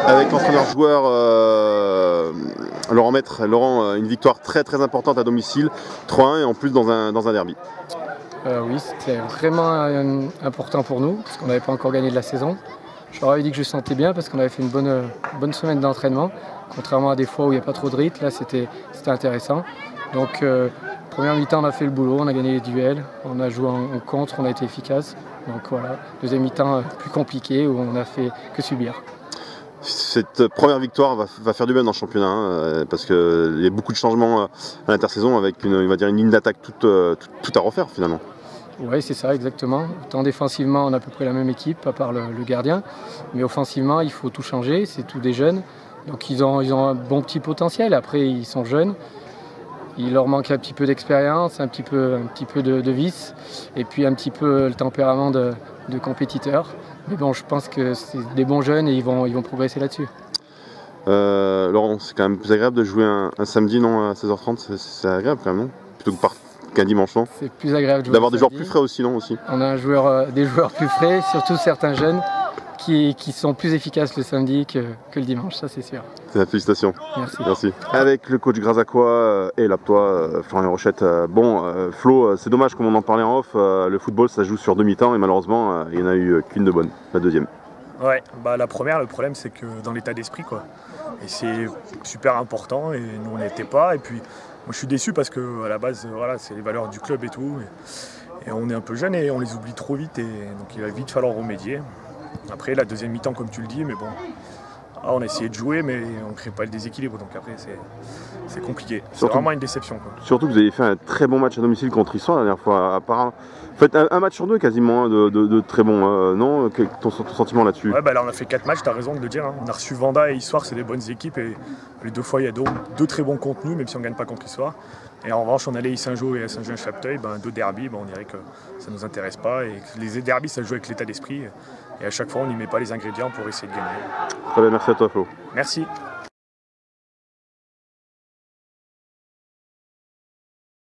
Avec l'entraîneur-joueur Laurent Maître, une victoire très importante à domicile, 3-1 et en plus dans un derby. Oui, c'était vraiment important pour nous, parce qu'on n'avait pas encore gagné de la saison. Je leur avais dit que je sentais bien, parce qu'on avait fait une bonne semaine d'entraînement, contrairement à des fois où il n'y a pas trop de rythme, là c'était intéressant. Donc, première mi-temps, on a fait le boulot, on a gagné les duels, on a joué en contre, on a été efficace. Donc voilà, deuxième mi-temps plus compliqué, où on n'a fait que subir. Cette première victoire va faire du bien dans le championnat, parce qu'il y a beaucoup de changements à l'intersaison avec une ligne d'attaque tout à refaire finalement. Oui, c'est ça, exactement. Autant défensivement, on a à peu près la même équipe, à part le gardien. Mais offensivement, il faut tout changer, c'est tous des jeunes. Donc ils ont un bon petit potentiel, après ils sont jeunes. Il leur manque un petit peu d'expérience, un petit peu de vice, et puis un petit peu le tempérament de compétiteur. Mais bon, je pense que c'est des bons jeunes et ils vont progresser là-dessus. Laurent, c'est quand même plus agréable de jouer un samedi, non, à 16h30, c'est agréable quand même, non? Plutôt qu'un dimanche, non? C'est plus agréable de jouer d'avoir des joueurs plus frais aussi, non aussi? On a des joueurs plus frais, surtout certains jeunes qui sont plus efficaces le samedi que le dimanche, ça c'est sûr. Félicitations. Merci. Avec le coach Grasacois et l'Aptois, Florian Rochette. Flo, c'est dommage, comme on en parlait en off, le football ça joue sur demi-temps et malheureusement il n'y en a eu qu'une de bonne, la deuxième. Ouais, la première, le problème c'est que dans l'état d'esprit quoi. Et c'est super important et nous on n'y était pas. Et puis moi je suis déçu parce que à la base voilà, c'est les valeurs du club et tout. Et on est un peu jeune et on les oublie trop vite et donc il va vite falloir remédier. Après la deuxième mi-temps comme tu le dis, mais bon, on a essayé de jouer mais on ne crée pas le déséquilibre donc après c'est compliqué. C'est vraiment une déception quoi. Surtout que vous avez fait un très bon match à domicile contre Issoire la dernière fois. En fait un match sur deux quasiment de très bon, non? Ton sentiment là-dessus? Ouais, là on a fait 4 matchs, tu as raison de le dire. Hein. On a reçu Vanda et Issoire, c'est des bonnes équipes et les deux fois il y a deux très bons contenus même si on ne gagne pas contre Issoire. Et en revanche on allait à Saint-Jean et à Saint-Jean-Chapteuil, deux derbys, on dirait que ça ne nous intéresse pas et que les derbys ça joue avec l'état d'esprit et à chaque fois on n'y met pas les ingrédients pour essayer de gagner. Très bien, merci à toi Flo. Merci.